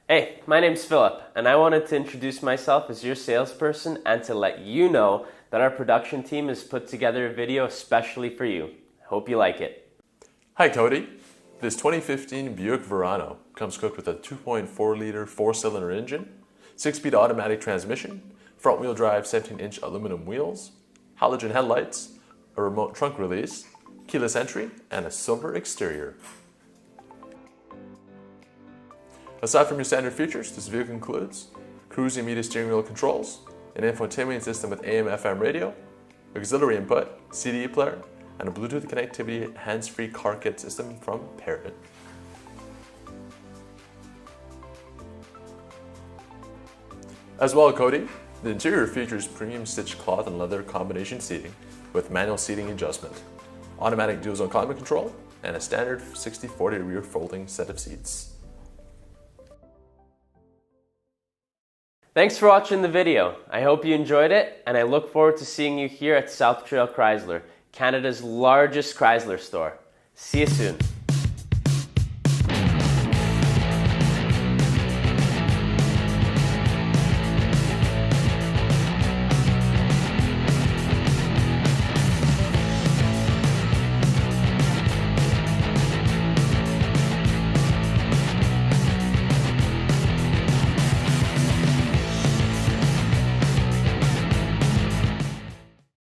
Hey, my name's Philip, and I wanted to introduce myself as your salesperson and to let you know that our production team has put together a video especially for you. Hope you like it. Hi Cody. This 2015 Buick Verano comes equipped with a 2.4-liter 4-cylinder engine, 6-speed automatic transmission, front-wheel drive 17-inch aluminum wheels, halogen headlights, a remote trunk release, keyless entry, and a silver exterior. Aside from your standard features, this vehicle includes cruise and media steering wheel controls, an infotainment system with AM/FM radio, auxiliary input, CD player, and a Bluetooth connectivity hands-free car kit system from Parrot. As well, Cody, the interior features premium stitched cloth and leather combination seating with manual seating adjustment, automatic dual-zone climate control, and a standard 60/40 rear folding set of seats. Thanks for watching the video. I hope you enjoyed it, and I look forward to seeing you here at South Trail Chrysler, Canada's largest Chrysler store. See you soon.